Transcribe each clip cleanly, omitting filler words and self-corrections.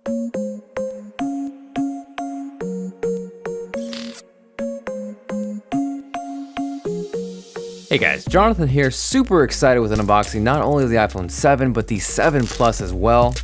Hey guys, Jonathan here, super excited with an unboxing not only of the iPhone 7, but the 7 Plus as well.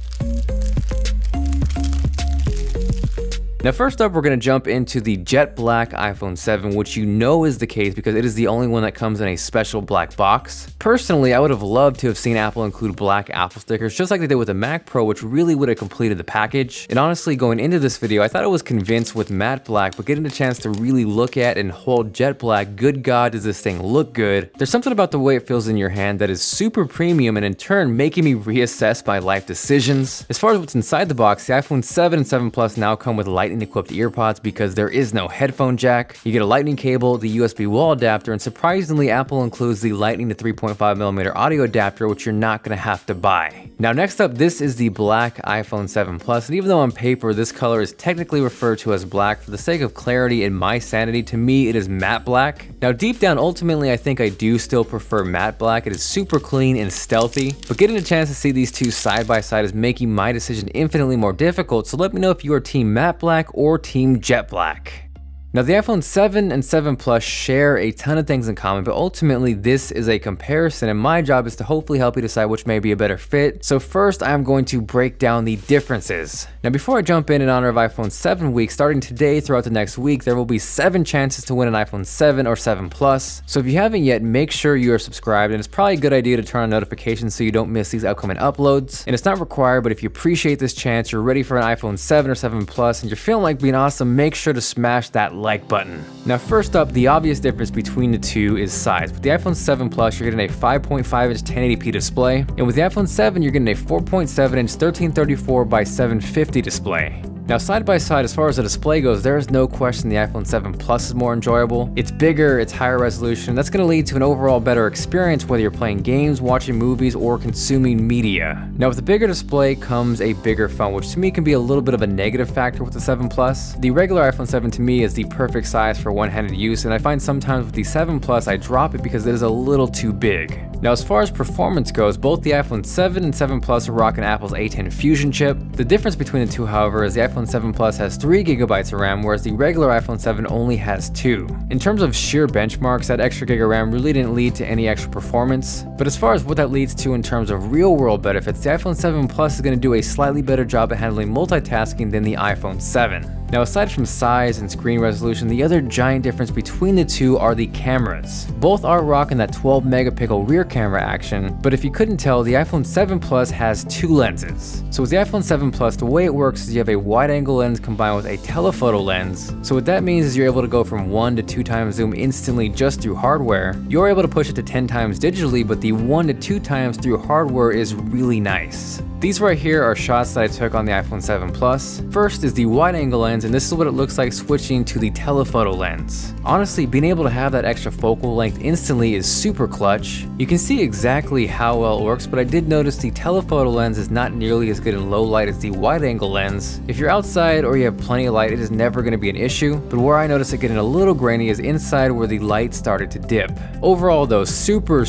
Now first up, we're going to jump into the jet black iPhone 7, which you know is the case because it is the only one that comes in a special black box. Personally, I would have loved to have seen Apple include black Apple stickers, just like they did with the Mac Pro, which really would have completed the package. And honestly, going into this video, I thought I was convinced with matte black, but getting a chance to really look at and hold jet black, good God, does this thing look good. There's something about the way it feels in your hand that is super premium and in turn making me reassess my life decisions. As far as what's inside the box, the iPhone 7 and 7 Plus now come with Lightning equipped earpods because there is no headphone jack. You get a lightning cable, the USB wall adapter, and surprisingly Apple includes the lightning to 3.5mm audio adapter, which you're not going to have to buy. Now next up, this is the black iPhone 7 Plus, and even though on paper this color is technically referred to as black, for the sake of clarity and my sanity, to me it is matte black. Now deep down, ultimately I think I do still prefer matte black. It is super clean and stealthy, but getting a chance to see these two side by side is making my decision infinitely more difficult, so let me know if you are team matte black or team jet black. Now the iPhone 7 and 7 Plus share a ton of things in common, but ultimately this is a comparison and my job is to hopefully help you decide which may be a better fit. So first I'm going to break down the differences. Now before I jump in honor of iPhone 7 week, starting today throughout the next week, there will be 7 chances to win an iPhone 7 or 7 Plus. So if you haven't yet, make sure you are subscribed, and it's probably a good idea to turn on notifications so you don't miss these upcoming uploads. And it's not required, but if you appreciate this chance, you're ready for an iPhone 7 or 7 Plus, and you're feeling like being awesome, make sure to smash that like button. Now first up, the obvious difference between the two is size. With the iPhone 7 Plus, you're getting a 5.5-inch 1080p display, and with the iPhone 7, you're getting a 4.7-inch 1334 by 750 display. Now side by side, as far as the display goes, there is no question the iPhone 7 Plus is more enjoyable. It's bigger, it's higher resolution. That's going to lead to an overall better experience whether you're playing games, watching movies, or consuming media. Now with the bigger display comes a bigger phone, which to me can be a little bit of a negative factor with the 7 Plus. The regular iPhone 7 to me is the perfect size for one-handed use, and I find sometimes with the 7 Plus I drop it because it is a little too big. Now as far as performance goes, both the iPhone 7 and 7 Plus are rocking Apple's A10 Fusion chip. The difference between the two, however, is the iPhone 7 Plus has 3GB of RAM, whereas the regular iPhone 7 only has 2. In terms of sheer benchmarks, that extra gig of RAM really didn't lead to any extra performance. But as far as what that leads to in terms of real-world benefits, the iPhone 7 Plus is going to do a slightly better job at handling multitasking than the iPhone 7. Now aside from size and screen resolution, the other giant difference between the two are the cameras. Both are rocking that 12-megapixel rear camera action, but if you couldn't tell, the iPhone 7 Plus has 2 lenses. So with the iPhone 7 Plus, the way it works is you have a wide-angle lens combined with a telephoto lens. So what that means is you're able to go from 1 to 2 times zoom instantly just through hardware. You're able to push it to 10 times digitally, but the 1 to 2 times through hardware is really nice. These right here are shots that I took on the iPhone 7 Plus. First is the wide-angle lens, and this is what it looks like switching to the telephoto lens. Honestly, being able to have that extra focal length instantly is super clutch. You can see exactly how well it works, but I did notice the telephoto lens is not nearly as good in low light as the wide-angle lens. If you're outside or you have plenty of light, it is never going to be an issue, but where I noticed it getting a little grainy is inside where the light started to dip. Overall though, super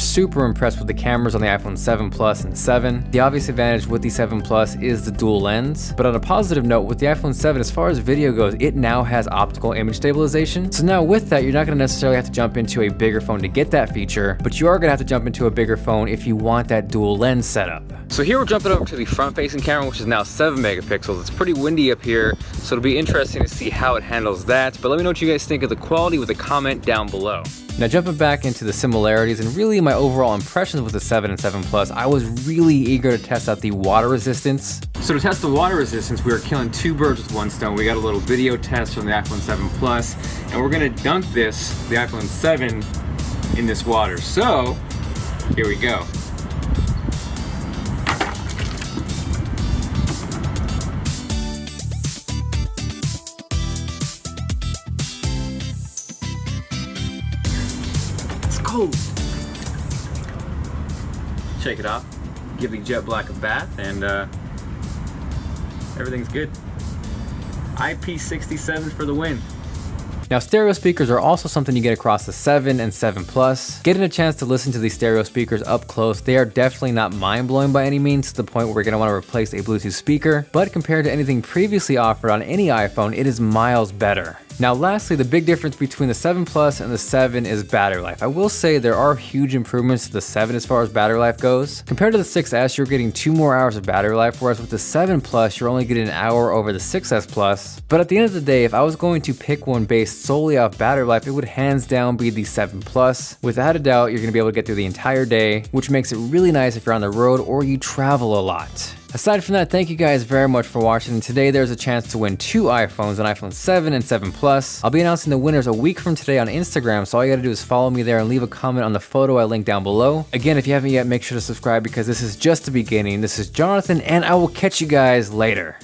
impressed with the cameras on the iPhone 7 Plus and 7. The obvious advantage with the 7 Plus is the dual lens, but on a positive note, with the iPhone 7, as far as video goes, it now has optical image stabilization. So now with that, you're not going to necessarily have to jump into a bigger phone to get that feature, but you are going to have to jump into a bigger phone if you want that dual lens setup. So here we're jumping over to the front-facing camera, which is now 7 megapixels. It's pretty windy up here, so it'll be interesting to see how it handles that, but let me know what you guys think of the quality with a comment down below. Now jumping back into the similarities and really my overall impressions with the 7 and 7 Plus, I was really eager to test out the water resistance. So to test the water resistance, we are killing 2 birds with 1 stone. We got a little video test from the iPhone 7 Plus, and we're gonna dunk the iPhone 7, in this water. So, here we go. Cold. Shake it off, give the jet black a bath, and everything's good. IP67 for the win. Now, stereo speakers are also something you get across the 7 and 7 Plus. Getting a chance to listen to these stereo speakers up close, they are definitely not mind-blowing by any means, to the point where we're going to want to replace a Bluetooth speaker, but compared to anything previously offered on any iPhone, it is miles better. Now lastly, the big difference between the 7 Plus and the 7 is battery life. I will say there are huge improvements to the 7 as far as battery life goes. Compared to the 6S, you're getting 2 more hours of battery life, whereas with the 7 Plus, you're only getting an hour over the 6S Plus. But at the end of the day, if I was going to pick one based solely off battery life, it would hands down be the 7 Plus. Without a doubt, you're going to be able to get through the entire day, which makes it really nice if you're on the road or you travel a lot. Aside from that, thank you guys very much for watching, and today there's a chance to win 2 iPhones, an iPhone 7 and 7 Plus. I'll be announcing the winners a week from today on Instagram, so all you gotta do is follow me there and leave a comment on the photo I linked down below. Again, if you haven't yet, make sure to subscribe because this is just the beginning. This is Jonathan, and I will catch you guys later.